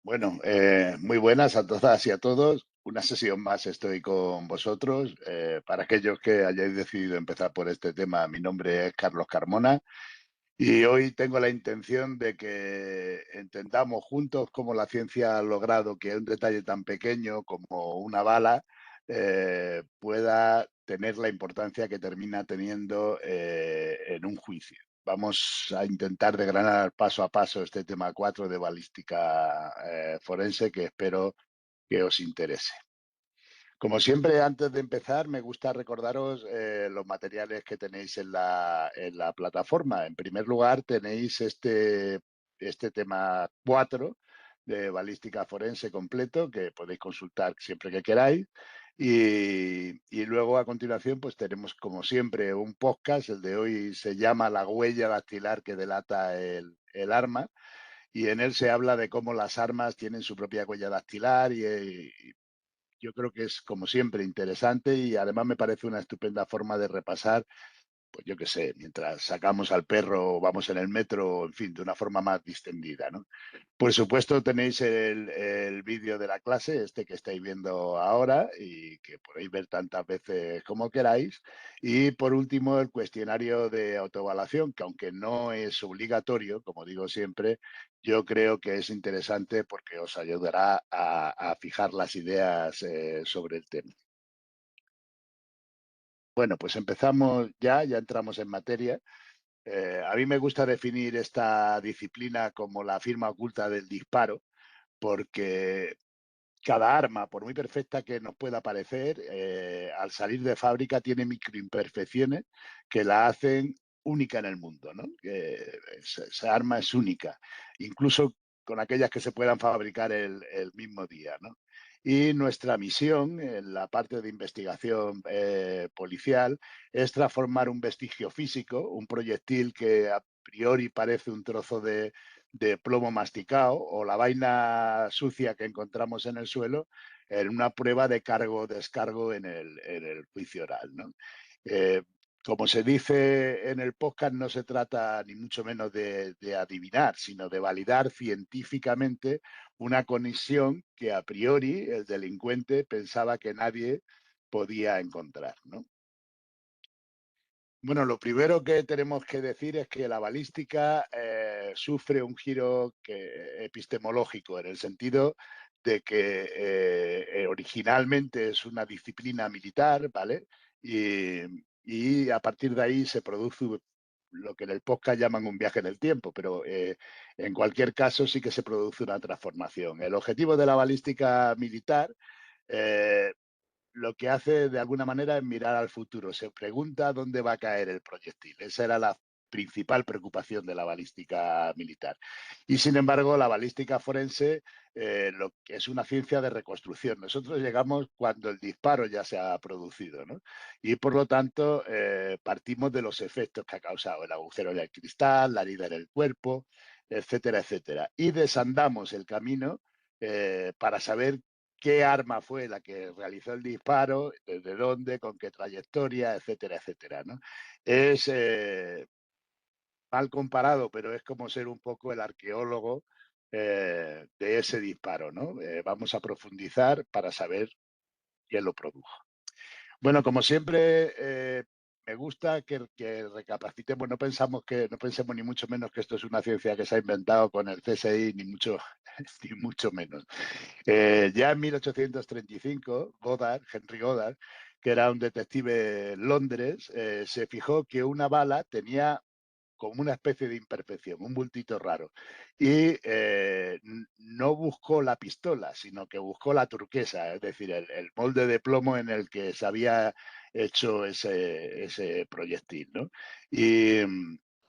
Bueno, muy buenas a todas y a todos. Una sesión más estoy con vosotros. Para aquellos que hayáis decidido empezar por este tema, mi nombre es Carlos Carmona y hoy tengo la intención de que entendamos juntos cómo la ciencia ha logrado que un detalle tan pequeño como una bala pueda tener la importancia que termina teniendo en un juicio. Vamos a intentar desgranar paso a paso este tema 4 de balística forense que espero que os interese. Como siempre, antes de empezar, me gusta recordaros los materiales que tenéis en la plataforma. En primer lugar, tenéis este tema 4 de balística forense completo que podéis consultar siempre que queráis. Y luego, a continuación, pues tenemos, como siempre, un podcast. El de hoy se llama La huella dactilar que delata el arma. Y en él se habla de cómo las armas tienen su propia huella dactilar y yo creo que es, como siempre, interesante y además me parece una estupenda forma de repasar, pues yo qué sé, mientras sacamos al perro o vamos en el metro, en fin, de una forma más distendida, ¿no? Por supuesto, tenéis el vídeo de la clase, este que estáis viendo ahora y que podéis ver tantas veces como queráis. Y por último, el cuestionario de autoevaluación, que aunque no es obligatorio, como digo siempre, yo creo que es interesante porque os ayudará a fijar las ideas sobre el tema. Bueno, pues empezamos ya entramos en materia. A mí me gusta definir esta disciplina como la firma oculta del disparo, porque cada arma, por muy perfecta que nos pueda parecer, al salir de fábrica tiene microimperfecciones que la hacen única en el mundo, ¿no? Esa arma es única, incluso con aquellas que se puedan fabricar el mismo día, ¿no? Y nuestra misión en la parte de investigación policial es transformar un vestigio físico, un proyectil que a priori parece un trozo de plomo masticado o la vaina sucia que encontramos en el suelo en una prueba de cargo-descargo en el juicio oral, ¿no? Eh, Como se dice en el podcast, no se trata ni mucho menos de adivinar, sino de validar científicamente una conexión que a priori el delincuente pensaba que nadie podía encontrar, ¿no? Bueno, lo primero que tenemos que decir es que la balística sufre un giro epistemológico, en el sentido de que originalmente es una disciplina militar, ¿vale? Y, y a partir de ahí se produce lo que en el podcast llaman un viaje en el tiempo, pero en cualquier caso sí que se produce una transformación. El objetivo de la balística militar eh, lo que hace de alguna manera es mirar al futuro. Se pregunta dónde va a caer el proyectil. Esa era la principal preocupación de la balística militar. Y sin embargo, la balística forense lo que es una ciencia de reconstrucción. Nosotros llegamos cuando el disparo ya se ha producido, ¿no? Y por lo tanto, partimos de los efectos que ha causado el agujero en el cristal, la herida en el cuerpo, etcétera, etcétera. Y desandamos el camino para saber qué arma fue la que realizó el disparo, desde dónde, con qué trayectoria, etcétera, etcétera, ¿no? Es mal comparado, pero es como ser un poco el arqueólogo de ese disparo, ¿no? Vamos a profundizar para saber quién lo produjo. Bueno, como siempre, me gusta que recapacitemos, no pensemos ni mucho menos que esto es una ciencia que se ha inventado con el CSI, ni mucho, ni mucho menos. Ya en 1835, Henry Goddard, que era un detective en Londres, se fijó que una bala tenía como una especie de imperfección, un bultito raro. Y no buscó la pistola, sino que buscó la turquesa, es decir, el molde de plomo en el que se había hecho ese proyectil, ¿no? Y,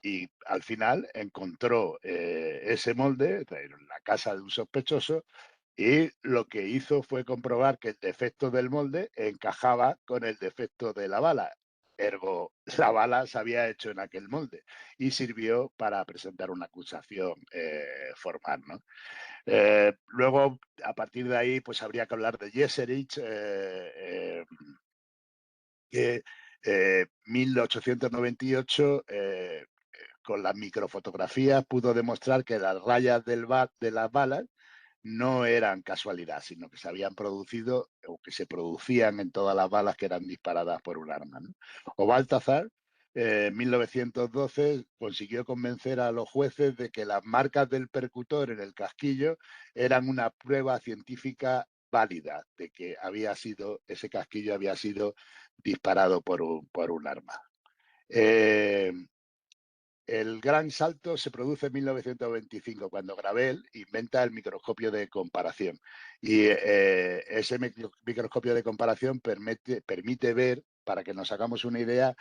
y al final encontró ese molde en la casa de un sospechoso y lo que hizo fue comprobar que el defecto del molde encajaba con el defecto de la bala. Ergo, la bala se había hecho en aquel molde y sirvió para presentar una acusación formal, ¿no? Luego, a partir de ahí, pues habría que hablar de Jeserich, que 1898, con las microfotografías, pudo demostrar que las rayas de las balas no eran casualidad, sino que se habían producido o que se producían en todas las balas que eran disparadas por un arma, ¿no? O Baltazar, en 1912, consiguió convencer a los jueces de que las marcas del percutor en el casquillo eran una prueba científica válida de que ese casquillo había sido disparado por un arma. Eh, el gran salto se produce en 1925, cuando Gravel inventa el microscopio de comparación. Y ese microscopio de comparación permite ver, para que nos hagamos una idea,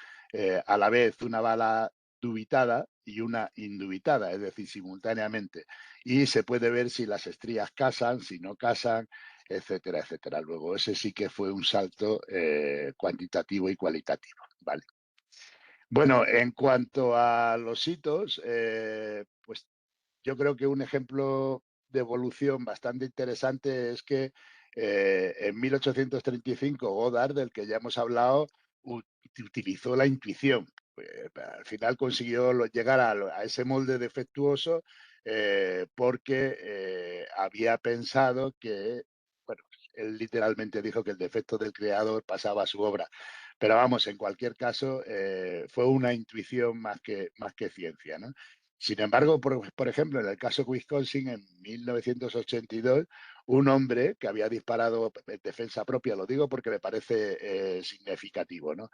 a la vez una bala dubitada y una indubitada, es decir, simultáneamente. Y se puede ver si las estrías casan, si no casan, etcétera, etcétera. Luego, ese sí que fue un salto cuantitativo y cualitativo. ¿Vale? Bueno, en cuanto a los hitos, pues yo creo que un ejemplo de evolución bastante interesante es que en 1835 Goddard, del que ya hemos hablado, utilizó la intuición. Al final consiguió llegar a ese molde defectuoso porque había pensado que, bueno, él literalmente dijo que el defecto del creador pasaba a su obra. Pero vamos, en cualquier caso, fue una intuición más que ciencia, ¿no? Sin embargo, por ejemplo, en el caso de Wisconsin, en 1982, un hombre que había disparado en defensa propia, lo digo porque me parece significativo, ¿no?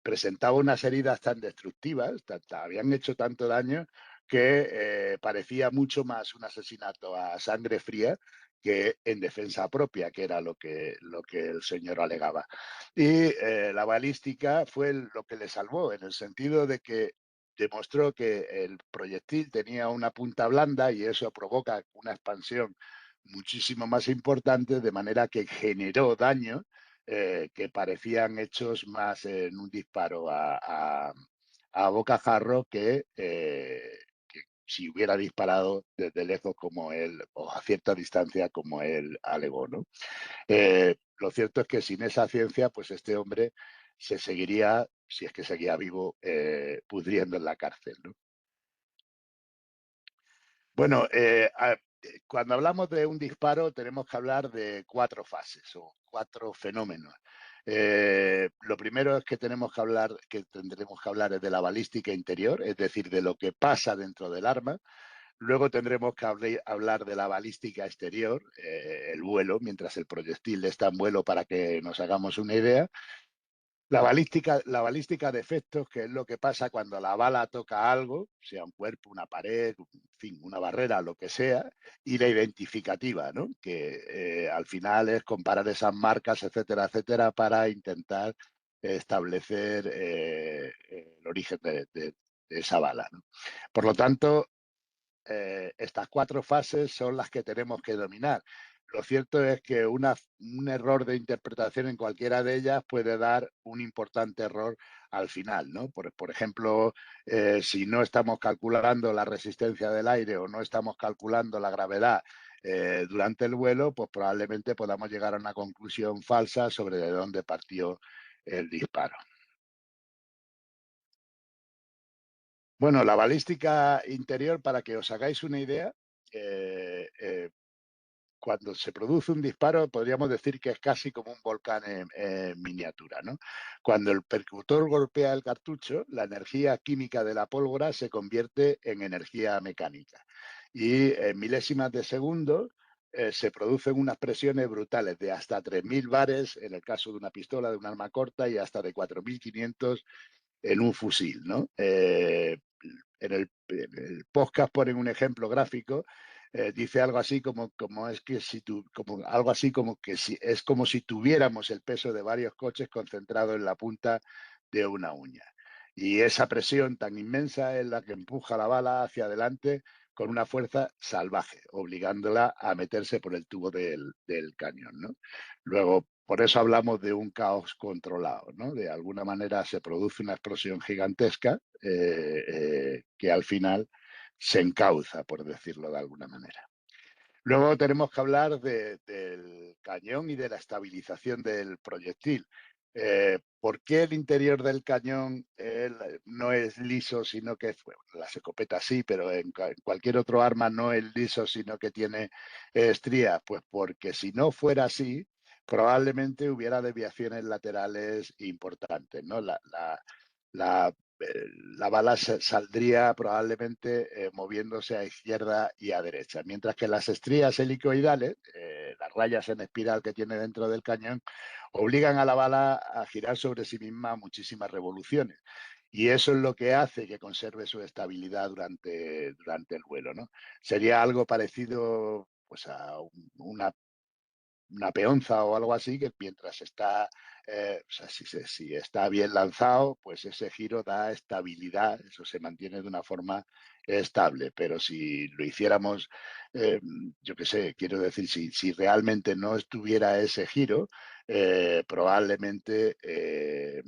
Presentaba unas heridas tan destructivas, habían hecho tanto daño que parecía mucho más un asesinato a sangre fría que en defensa propia, que era lo que el señor alegaba. Y la balística fue lo que le salvó, en el sentido de que demostró que el proyectil tenía una punta blanda y eso provoca una expansión muchísimo más importante, de manera que generó daños que parecían hechos más en un disparo a bocajarro que si hubiera disparado desde lejos como él, o a cierta distancia como él alegó, ¿no? Lo cierto es que sin esa ciencia, pues este hombre se seguiría, si es que seguía vivo, pudriendo en la cárcel, ¿no? Bueno, cuando hablamos de un disparo tenemos que hablar de cuatro fases o cuatro fenómenos. Lo primero es que tendremos que hablar es de la balística interior, es decir, de lo que pasa dentro del arma. Luego tendremos que hablar de la balística exterior, el vuelo, mientras el proyectil está en vuelo, para que nos hagamos una idea. La balística de efectos, que es lo que pasa cuando la bala toca algo, sea un cuerpo, una pared, en fin, una barrera, lo que sea, y la identificativa, ¿no? Que al final es comparar esas marcas, etcétera, etcétera, para intentar establecer el origen de esa bala, ¿no? Por lo tanto, estas cuatro fases son las que tenemos que dominar. Lo cierto es que un error de interpretación en cualquiera de ellas puede dar un importante error al final, ¿no? Por ejemplo, si no estamos calculando la resistencia del aire o no estamos calculando la gravedad durante el vuelo, pues probablemente podamos llegar a una conclusión falsa sobre de dónde partió el disparo. Bueno, la balística interior, para que os hagáis una idea, eh, eh, cuando se produce un disparo, podríamos decir que es casi como un volcán en miniatura, ¿no? Cuando el percutor golpea el cartucho, la energía química de la pólvora se convierte en energía mecánica. Y en milésimas de segundo se producen unas presiones brutales de hasta 3.000 bares en el caso de una pistola, de un arma corta, y hasta de 4.500 en un fusil, ¿no? En el podcast ponen un ejemplo gráfico, dice algo así como es que si tú, como algo así como que si, es como si tuviéramos el peso de varios coches concentrado en la punta de una uña. Y esa presión tan inmensa es la que empuja la bala hacia adelante con una fuerza salvaje, obligándola a meterse por el tubo del cañón, ¿no? Luego, por eso hablamos de un caos controlado, ¿no? De alguna manera se produce una explosión gigantesca que al final se encauza, por decirlo de alguna manera. Luego tenemos que hablar del cañón y de la estabilización del proyectil. ¿Por qué el interior del cañón no es liso, sino que bueno, las escopetas sí, pero en cualquier otro arma no es liso, sino que tiene estrías? Pues porque si no fuera así, probablemente hubiera desviaciones laterales importantes, ¿no? La, la bala saldría probablemente moviéndose a izquierda y a derecha, mientras que las estrías helicoidales, las rayas en espiral que tiene dentro del cañón, obligan a la bala a girar sobre sí misma muchísimas revoluciones. Y eso es lo que hace que conserve su estabilidad durante el vuelo, ¿no? Sería algo parecido pues, a una peonza o algo así, que mientras está, o sea, si está bien lanzado, pues ese giro da estabilidad, eso se mantiene de una forma estable. Pero si lo hiciéramos, yo qué sé, quiero decir, si realmente no estuviera ese giro, probablemente eh,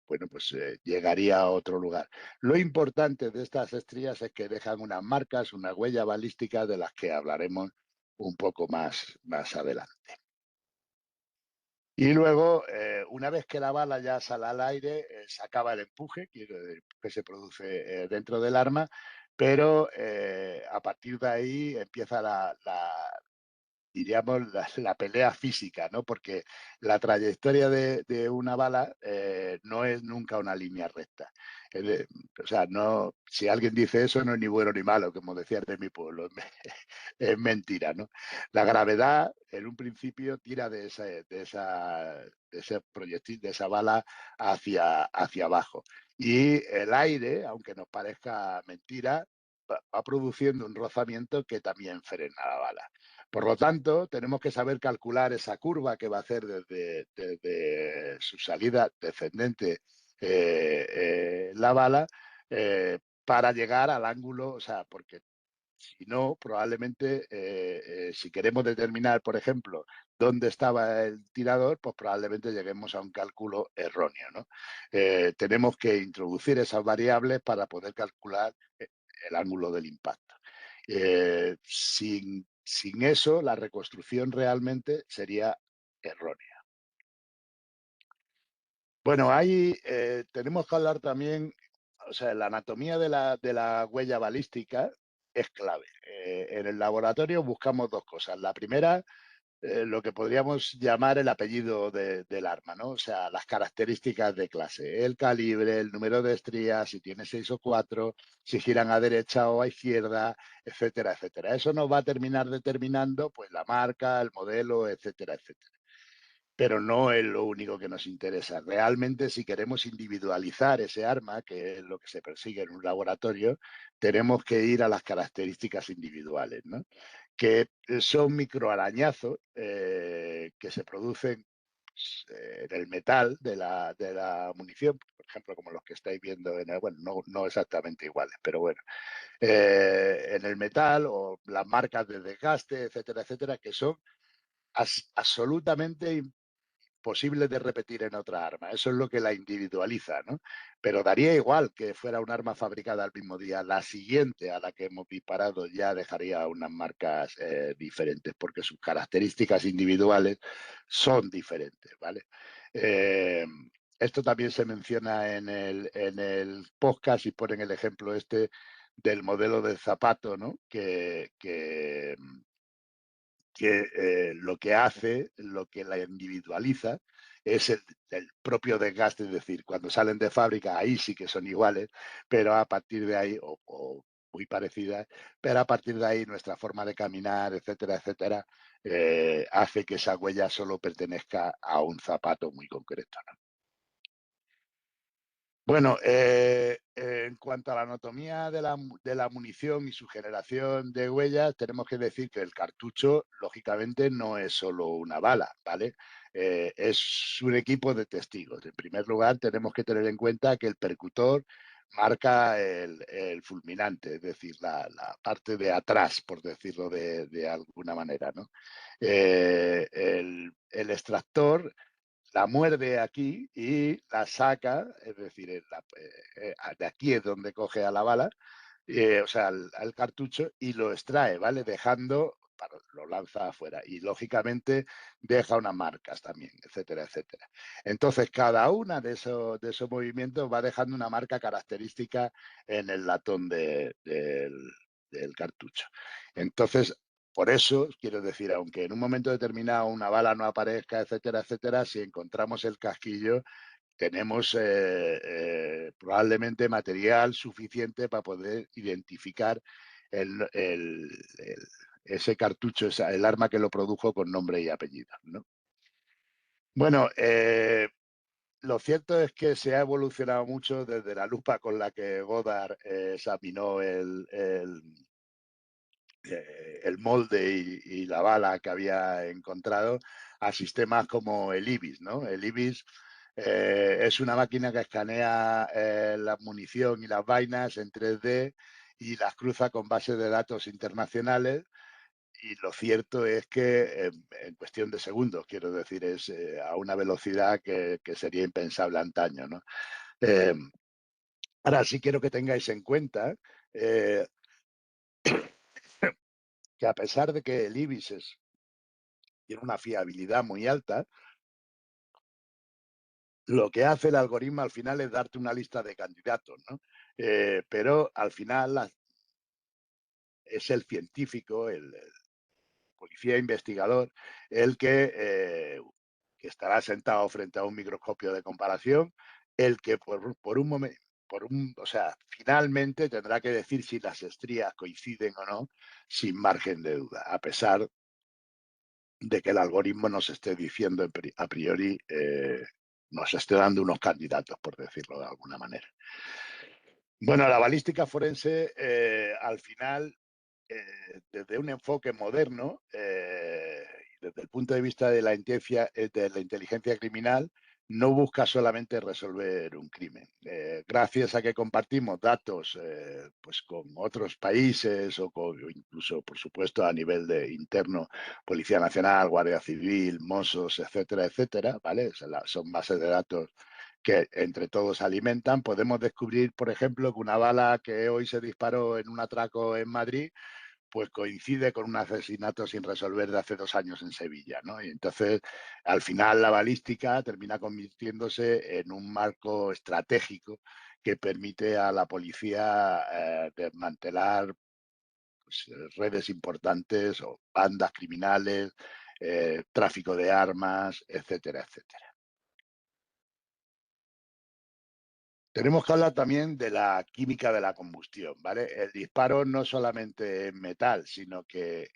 bueno, pues llegaría a otro lugar. Lo importante de estas estrías es que dejan unas marcas, una huella balística de las que hablaremos un poco más adelante. Y luego, una vez que la bala ya sale al aire, se acaba el empuje, que se produce dentro del arma, pero a partir de ahí empieza diríamos, la pelea física, ¿no? Porque la trayectoria de una bala no es nunca una línea recta. O sea, no, si alguien dice eso, no es ni bueno ni malo, como decían de mi pueblo. Es mentira, ¿no? La gravedad, en un principio, tira de ese proyectil, de esa bala, hacia abajo. Y el aire, aunque nos parezca mentira, va produciendo un rozamiento que también frena la bala. Por lo tanto, tenemos que saber calcular esa curva que va a hacer desde su salida descendente la bala para llegar al ángulo, o sea, porque si no, probablemente, si queremos determinar, por ejemplo, dónde estaba el tirador, pues probablemente lleguemos a un cálculo erróneo, ¿no? Tenemos que introducir esas variables para poder calcular el ángulo del impacto. Sin eso, la reconstrucción realmente sería errónea. Bueno, ahí tenemos que hablar también, o sea, la anatomía de la huella balística es clave. En el laboratorio buscamos dos cosas. La primera, lo que podríamos llamar el apellido del arma, ¿no? O sea, las características de clase, el calibre, el número de estrías, si tiene 6 o 4, si giran a derecha o a izquierda, etcétera, etcétera. Eso nos va a terminar determinando pues la marca, el modelo, etcétera, etcétera. Pero no es lo único que nos interesa. Realmente, si queremos individualizar ese arma, que es lo que se persigue en un laboratorio, tenemos que ir a las características individuales, ¿no? Que son microarañazos que se producen pues, en el metal de la munición, por ejemplo, como los que estáis viendo bueno, no exactamente iguales, pero bueno, en el metal o las marcas de desgaste, etcétera, etcétera, que son absolutamente posible de repetir en otra arma. Eso es lo que la individualiza, ¿no? Pero daría igual que fuera un arma fabricada al mismo día. La siguiente a la que hemos disparado ya dejaría unas marcas diferentes porque sus características individuales son diferentes, ¿vale? Eh, Esto también se menciona en el podcast y ponen el ejemplo este del modelo del zapato, ¿no? Que lo que hace, lo que la individualiza, es el propio desgaste, es decir, cuando salen de fábrica, ahí sí que son iguales, pero a partir de ahí, o muy parecidas, pero a partir de ahí nuestra forma de caminar, etcétera, etcétera, hace que esa huella solo pertenezca a un zapato muy concreto, ¿no? Bueno, en cuanto a la anatomía de la munición y su generación de huellas, tenemos que decir que el cartucho, lógicamente, no es solo una bala, ¿vale? Es un equipo de testigos. En primer lugar, tenemos que tener en cuenta que el percutor marca el fulminante, es decir, la parte de atrás, por decirlo de alguna manera, ¿no? El extractor la muerde aquí y la saca, es decir, de aquí es donde coge a la bala, o sea, al cartucho y lo extrae, ¿vale? Dejando lo lanza afuera y lógicamente deja unas marcas también, etcétera, etcétera. Entonces, cada una de esos movimientos va dejando una marca característica en el latón del cartucho. Entonces, por eso, quiero decir, aunque en un momento determinado una bala no aparezca, etcétera, etcétera, si encontramos el casquillo, tenemos probablemente material suficiente para poder identificar ese cartucho, el arma que lo produjo con nombre y apellido, ¿no? Bueno, lo cierto es que se ha evolucionado mucho desde la lupa con la que Goddard examinó el molde y la bala que había encontrado a sistemas como el IBIS, ¿no? El IBIS es una máquina que escanea la munición y las vainas en 3D y las cruza con bases de datos internacionales. Y lo cierto es que en cuestión de segundos, quiero decir, es a una velocidad que sería impensable antaño, ¿no? Eh, Ahora sí quiero que tengáis en cuenta eh, que a pesar de que el IBIS tiene una fiabilidad muy alta, lo que hace el algoritmo al final es darte una lista de candidatos, ¿no? Pero al final es el científico, el policía investigador, el que estará sentado frente a un microscopio de comparación, el que por un momento, o sea, finalmente tendrá que decir si las estrías coinciden o no, sin margen de duda, a pesar de que el algoritmo nos esté diciendo a priori, nos esté dando unos candidatos, por decirlo de alguna manera. Bueno, la balística forense, al final, desde un enfoque moderno, desde el punto de vista de la inteligencia criminal, no busca solamente resolver un crimen. Gracias a que compartimos datos pues con otros países o incluso, por supuesto, a nivel de interno, Policía Nacional, Guardia Civil, Mossos, etcétera, etcétera, ¿vale? Son bases de datos que entre todos alimentan. Podemos descubrir, por ejemplo, que una bala que hoy se disparó en un atraco en Madrid pues coincide con un asesinato sin resolver de hace 2 años en Sevilla, ¿no? Y entonces, al final, la balística termina convirtiéndose en un marco estratégico que permite a la policía desmantelar pues, redes importantes o bandas criminales, tráfico de armas, etcétera, etcétera. Tenemos que hablar también de la química de la combustión, ¿vale? El disparo no solamente es metal, sino que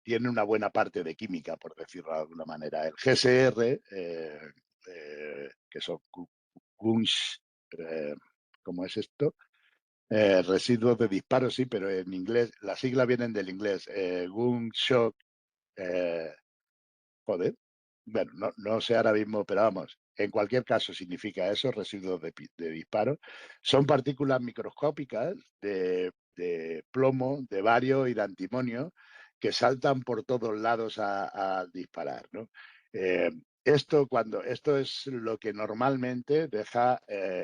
tiene una buena parte de química, por decirlo de alguna manera. El GSR, que son Gunsh, eh, ¿cómo es esto? Residuos de disparo, sí, pero en inglés, las siglas vienen del inglés. Gunshot, eh, joder, bueno, no sé ahora mismo, pero vamos, en cualquier caso significa eso, residuos de disparo. Son partículas microscópicas de plomo, de bario y de antimonio que saltan por todos lados al disparar, ¿no? Eh, esto es lo que normalmente deja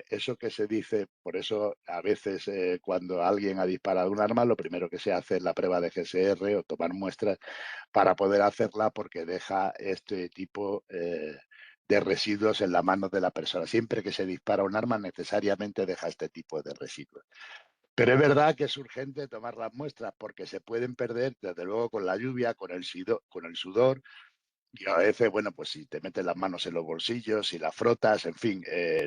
eso que se dice, por eso a veces cuando alguien ha disparado un arma, lo primero que se hace es la prueba de GSR o tomar muestras para poder hacerla porque deja este tipo de residuos en la mano de la persona. Siempre que se dispara un arma necesariamente deja este tipo de residuos. Pero es verdad que es urgente tomar las muestras porque se pueden perder, desde luego, con la lluvia, con el sudor, y a veces, bueno, pues si te metes las manos en los bolsillos, si las frotas, en fin.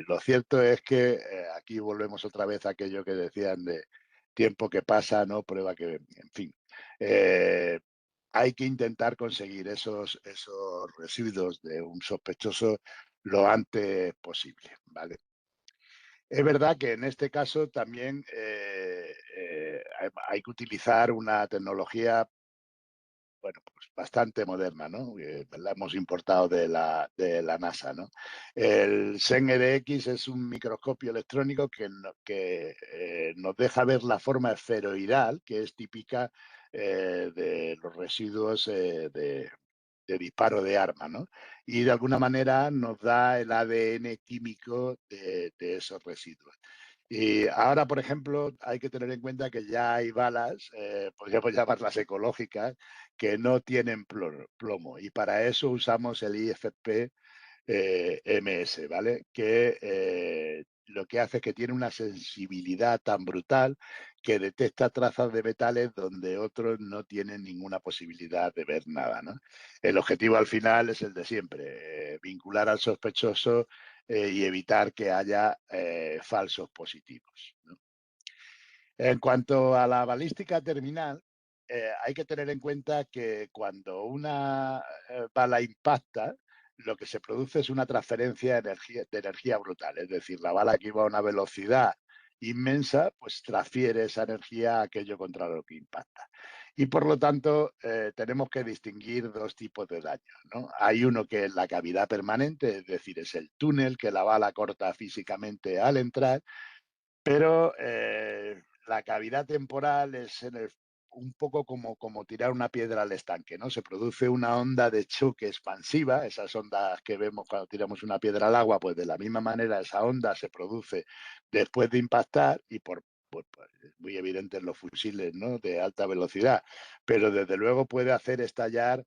Lo cierto es que aquí volvemos otra vez a aquello que decían de tiempo que pasa, no prueba que, en fin. Eh, Hay que intentar conseguir esos residuos de un sospechoso lo antes posible, ¿vale? Es verdad que en este caso también hay que utilizar una tecnología, bueno, pues bastante moderna, ¿no? La hemos importado de la NASA, ¿no? El SEN-EDX es un microscopio electrónico que nos deja ver la forma esferoidal, que es típica de los residuos de disparo de arma, ¿no? Y de alguna manera nos da el ADN químico de esos residuos. Y ahora, por ejemplo, hay que tener en cuenta que ya hay balas, podríamos llamarlas ecológicas, que no tienen plomo. Y para eso usamos el IFP MS, ¿vale? Que lo que hace es que tiene una sensibilidad tan brutal que detecta trazas de metales donde otros no tienen ninguna posibilidad de ver nada, ¿no? El objetivo al final es el de siempre, vincular al sospechoso y evitar que haya falsos positivos, ¿no? En cuanto a la balística terminal, hay que tener en cuenta que cuando una bala impacta, lo que se produce es una transferencia de energía brutal. Es decir, la bala que iba a una velocidad inmensa, pues transfiere esa energía a aquello contra lo que impacta. Y por lo tanto, tenemos que distinguir dos tipos de daño, ¿no? Hay uno que es la cavidad permanente, es decir, es el túnel que la bala corta físicamente al entrar, pero la cavidad temporal es un poco como tirar una piedra al estanque, ¿no? Se produce una onda de choque expansiva, esas ondas que vemos cuando tiramos una piedra al agua, pues de la misma manera esa onda se produce después de impactar y pues, es muy evidente en los fusiles, ¿no? De alta velocidad, pero desde luego puede hacer estallar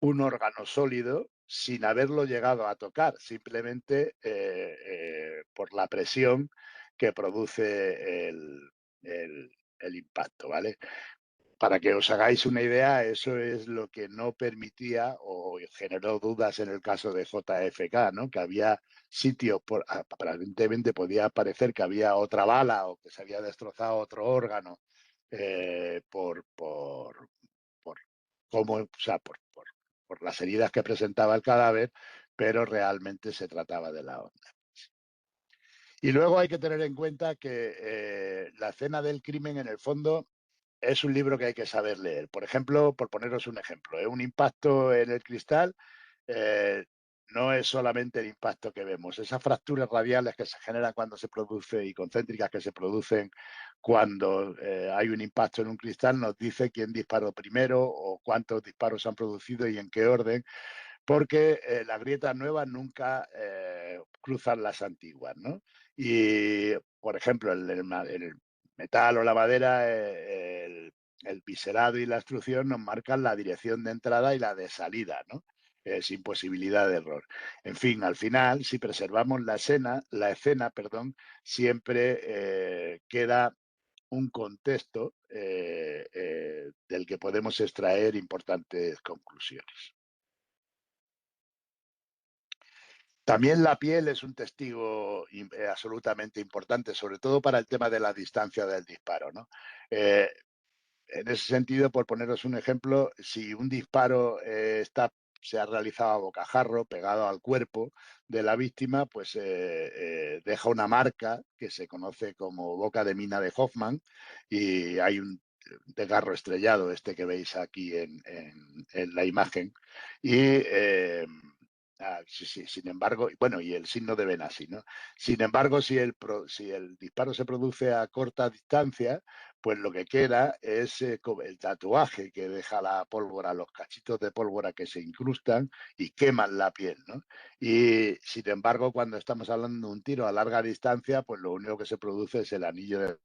un órgano sólido sin haberlo llegado a tocar, simplemente por la presión que produce el impacto, ¿vale? Para que os hagáis una idea, eso es lo que no permitía o generó dudas en el caso de JFK, ¿no? Que había sitios, aparentemente podía parecer que había otra bala o que se había destrozado otro órgano por cómo, o sea, por las heridas que presentaba el cadáver, pero realmente se trataba de la onda. Y luego hay que tener en cuenta que la escena del crimen, en el fondo, es un libro que hay que saber leer. Por ejemplo, por poneros un ejemplo, un impacto en el cristal eh, no es solamente el impacto que vemos. Esas fracturas radiales que se generan cuando se produce y concéntricas que se producen cuando hay un impacto en un cristal nos dice quién disparó primero o cuántos disparos se han producido y en qué orden, porque las grietas nuevas nunca cruzan las antiguas, ¿no? Y, por ejemplo, el metal o la madera, el biselado y la extrusión nos marcan la dirección de entrada y la de salida, ¿no? Sin posibilidad de error. En fin, al final, si preservamos la escena, perdón, siempre queda un contexto del que podemos extraer importantes conclusiones. También la piel es un testigo absolutamente importante, sobre todo para el tema de la distancia del disparo, ¿no? Eh, en ese sentido, por poneros un ejemplo, si un disparo se ha realizado a bocajarro, pegado al cuerpo de la víctima, pues deja una marca que se conoce como boca de mina de Hoffman y hay un desgarro estrellado, este que veis aquí en la imagen. Y sí, sí, sin embargo, bueno, y el signo de Benassi, ¿no? Sin embargo, si el disparo se produce a corta distancia, pues lo que queda es el tatuaje que deja la pólvora, los cachitos de pólvora que se incrustan y queman la piel, ¿no? Y sin embargo, cuando estamos hablando de un tiro a larga distancia, pues lo único que se produce es el anillo de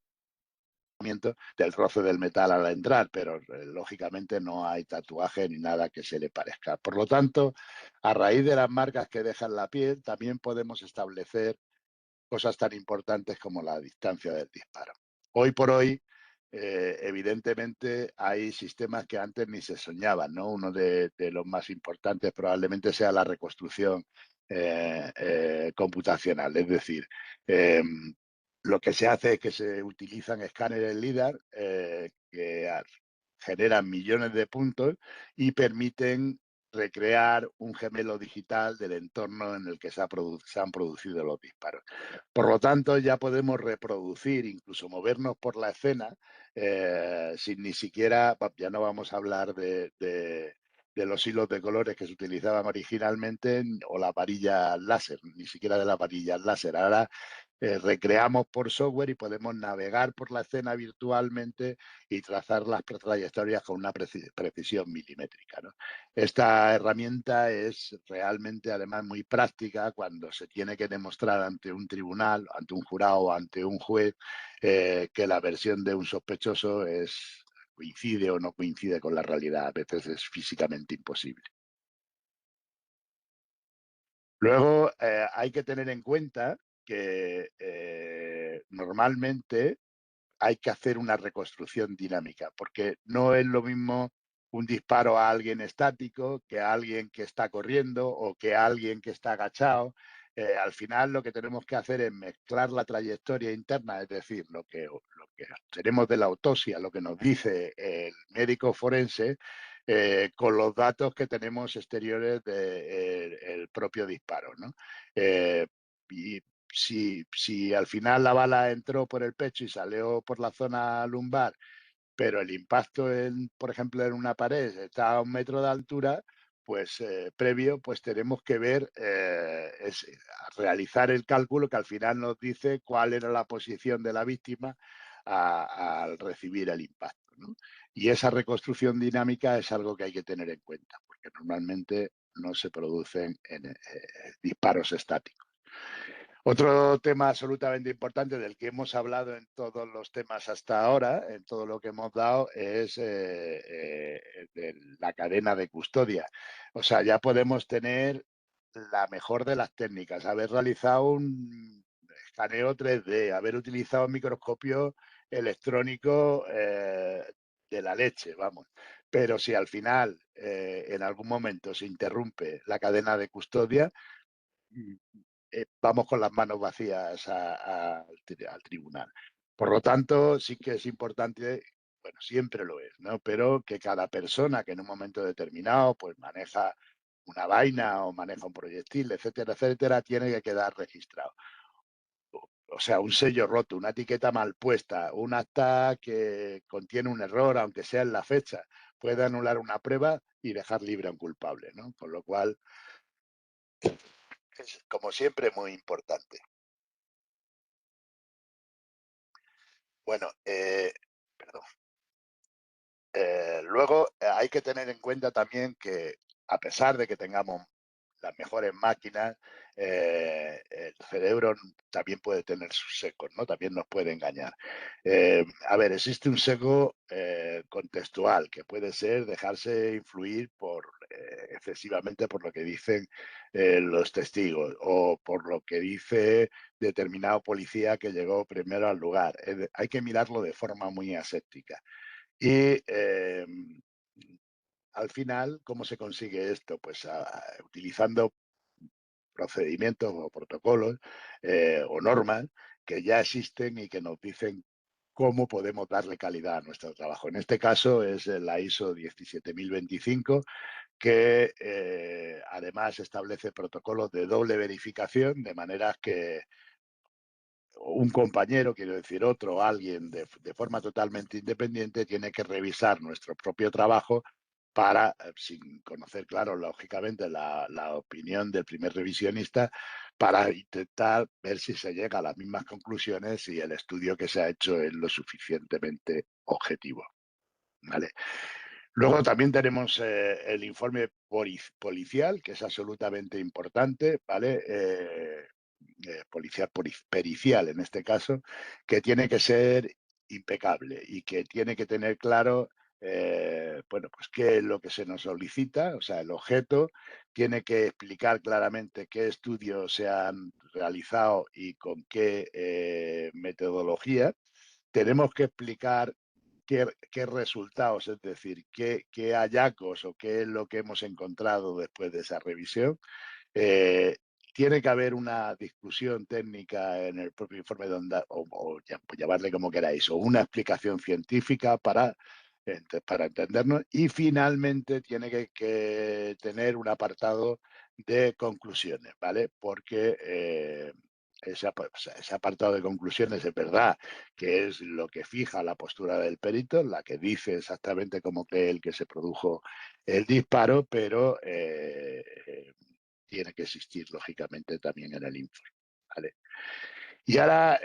del roce del metal al entrar, pero lógicamente no hay tatuaje ni nada que se le parezca. Por lo tanto, a raíz de las marcas que dejan la piel, también podemos establecer cosas tan importantes como la distancia del disparo. Hoy por hoy, evidentemente, hay sistemas que antes ni se soñaban, ¿no? Uno de los más importantes probablemente sea la reconstrucción computacional, es decir, eh, lo que se hace es que se utilizan escáneres LIDAR que generan millones de puntos y permiten recrear un gemelo digital del entorno en el que se han producido los disparos. Por lo tanto, ya podemos reproducir, incluso movernos por la escena, sin ni siquiera, ya no vamos a hablar de los hilos de colores que se utilizaban originalmente o la varilla láser, ni siquiera de la varilla láser. Ahora recreamos por software y podemos navegar por la escena virtualmente y trazar las trayectorias con una precisión milimétrica, ¿no? Esta herramienta es realmente, además, muy práctica cuando se tiene que demostrar ante un tribunal, ante un jurado o ante un juez que la versión de un sospechoso coincide o no coincide con la realidad. A veces es físicamente imposible. Luego, hay que tener en cuenta que normalmente hay que hacer una reconstrucción dinámica, porque no es lo mismo un disparo a alguien estático que a alguien que está corriendo o que a alguien que está agachado. Al final lo que tenemos que hacer es mezclar la trayectoria interna, es decir, lo que tenemos de la autopsia, lo que nos dice el médico forense, con los datos que tenemos exteriores del propio disparo, ¿no? Y si al final la bala entró por el pecho y salió por la zona lumbar, pero el impacto, por ejemplo, en una pared está a 1 metro de altura, pues previo, pues tenemos que ver, realizar el cálculo que al final nos dice cuál era la posición de la víctima al recibir el impacto, ¿no? Y esa reconstrucción dinámica es algo que hay que tener en cuenta, porque normalmente no se producen disparos estáticos. Otro tema absolutamente importante del que hemos hablado en todos los temas hasta ahora, en todo lo que hemos dado, es de la cadena de custodia. O sea, ya podemos tener la mejor de las técnicas, haber realizado un escaneo 3D, haber utilizado un microscopio electrónico de la leche, vamos. Pero si al final, en algún momento, se interrumpe la cadena de custodia, vamos con las manos vacías al tribunal. Por lo tanto, sí que es importante, bueno, siempre lo es, ¿no? Pero que cada persona que en un momento determinado pues maneja una vaina o maneja un proyectil, etcétera, etcétera, tiene que quedar registrado. O sea, un sello roto, una etiqueta mal puesta, un acta que contiene un error, aunque sea en la fecha, puede anular una prueba y dejar libre a un culpable, ¿no? Con lo cual, es, como siempre, muy importante. Bueno, perdón. Luego, hay que tener en cuenta también que, a pesar de que tengamos las mejores máquinas, el cerebro también puede tener sus secos, ¿no? También nos puede engañar. A ver, existe un seco contextual, que puede ser dejarse influir excesivamente por lo que dicen los testigos o por lo que dice determinado policía que llegó primero al lugar. Hay que mirarlo de forma muy aséptica. Y al final, ¿cómo se consigue esto? Pues utilizando procedimientos o protocolos o normas que ya existen y que nos dicen cómo podemos darle calidad a nuestro trabajo. En este caso es la ISO 17025, que además establece protocolos de doble verificación, de manera que un compañero, quiero decir otro, alguien de forma totalmente independiente, tiene que revisar nuestro propio trabajo para, sin conocer, claro, lógicamente, la opinión del primer revisionista, para intentar ver si se llega a las mismas conclusiones y el estudio que se ha hecho es lo suficientemente objetivo. ¿Vale? Luego también tenemos el informe policial, que es absolutamente importante, ¿vale? Policial pericial en este caso, que tiene que ser impecable y que tiene que tener claro, bueno, pues qué es lo que se nos solicita, o sea, el objeto tiene que explicar claramente qué estudios se han realizado y con qué metodología. Tenemos que explicar qué resultados, es decir, qué hallazgos o qué es lo que hemos encontrado después de esa revisión. Eh, Tiene que haber una discusión técnica en el propio informe pues llamarle como queráis, o una explicación científica para entendernos. Y finalmente tiene que tener un apartado de conclusiones, ¿vale? Porque ese apartado de conclusiones es verdad que es lo que fija la postura del perito, la que dice exactamente cómo cree él que se produjo el disparo, pero tiene que existir lógicamente también en el informe. ¿Vale? Y ahora,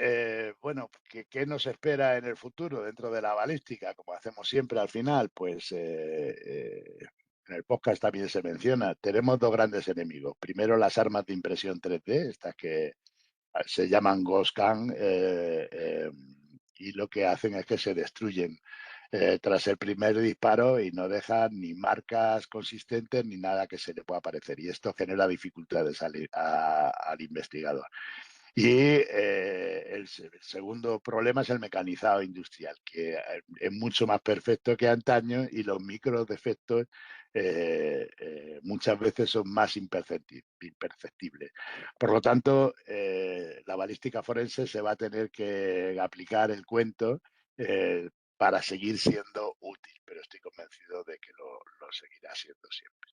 bueno, ¿qué nos espera en el futuro dentro de la balística? Como hacemos siempre al final, pues en el podcast también se menciona, tenemos dos grandes enemigos. Primero, las armas de impresión 3D, estas que se llaman Ghost Gun, y lo que hacen es que se destruyen tras el primer disparo y no dejan ni marcas consistentes ni nada que se le pueda parecer. Y esto genera dificultades al investigador. Y el segundo problema es el mecanizado industrial, que es mucho más perfecto que antaño y los micros defectos muchas veces son más imperceptibles. Por lo tanto, la balística forense se va a tener que aplicar el cuento para seguir siendo útil, pero estoy convencido de que lo seguirá siendo siempre.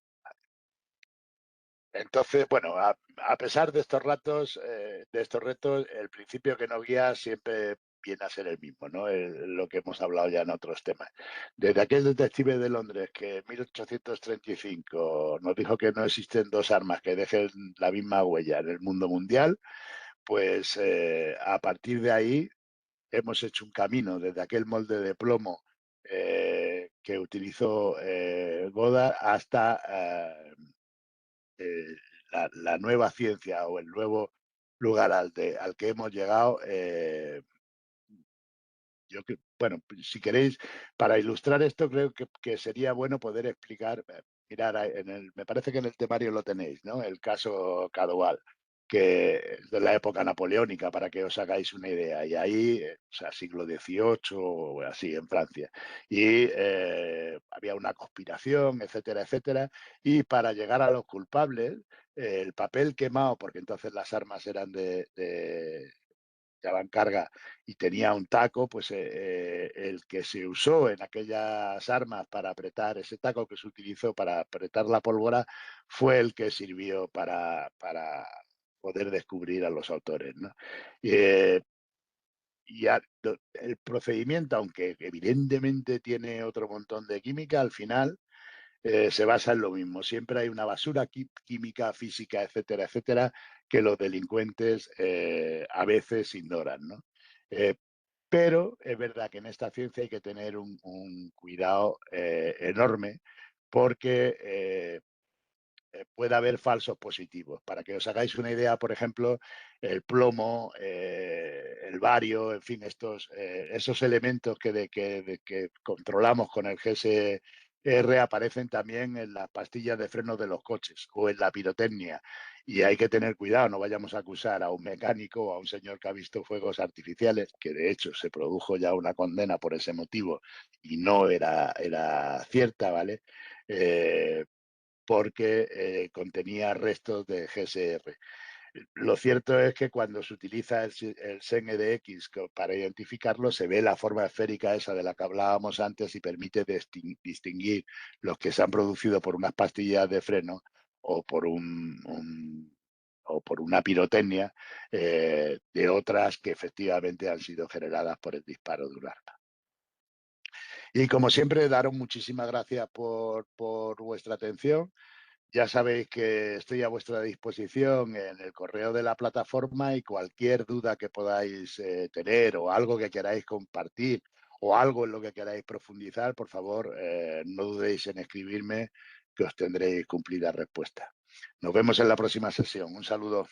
Entonces, bueno, a pesar de estos ratos, de estos retos, el principio que nos guía siempre viene a ser el mismo, ¿no? Lo que hemos hablado ya en otros temas. Desde aquel detective de Londres que en 1835 nos dijo que no existen dos armas que dejen la misma huella en el mundo mundial, pues a partir de ahí hemos hecho un camino desde aquel molde de plomo que utilizó Goddard hasta eh, la nueva ciencia o el nuevo lugar al que hemos llegado. Bueno, pues, si queréis, para ilustrar esto, creo que sería bueno poder explicar, mirar, me parece que en el temario lo tenéis, ¿no? El caso Cadoval, que es de la época napoleónica, para que os hagáis una idea. Y ahí, o sea, siglo XVIII o así, en Francia. Y había una conspiración, etcétera, etcétera. Y para llegar a los culpables, el papel quemado, porque entonces las armas eran de llevaban carga y tenía un taco, pues el que se usó en aquellas armas para apretar, ese taco que se utilizó para apretar la pólvora, fue el que sirvió para poder descubrir a los autores, ¿no? Eh, el procedimiento, aunque evidentemente tiene otro montón de química, al final se basa en lo mismo. Siempre hay una basura química, física, etcétera, etcétera, que los delincuentes a veces ignoran, ¿no? Eh, pero es verdad que en esta ciencia hay que tener un cuidado enorme porque puede haber falsos positivos. Para que os hagáis una idea, por ejemplo, el plomo, el bario, en fin, esos elementos que controlamos con el GSR aparecen también en las pastillas de freno de los coches o en la pirotecnia. Y hay que tener cuidado, no vayamos a acusar a un mecánico o a un señor que ha visto fuegos artificiales, que de hecho se produjo ya una condena por ese motivo y no era cierta, ¿vale? Eh, porque contenía restos de GSR. Lo cierto es que cuando se utiliza el SEN-EDX para identificarlo, se ve la forma esférica esa de la que hablábamos antes y permite distinguir los que se han producido por unas pastillas de freno o por o por una pirotecnia de otras que efectivamente han sido generadas por el disparo de un arma. Y como siempre, daros muchísimas gracias por vuestra atención. Ya sabéis que estoy a vuestra disposición en el correo de la plataforma y cualquier duda que podáis tener o algo que queráis compartir o algo en lo que queráis profundizar, por favor, no dudéis en escribirme que os tendré cumplida respuesta. Nos vemos en la próxima sesión. Un saludo.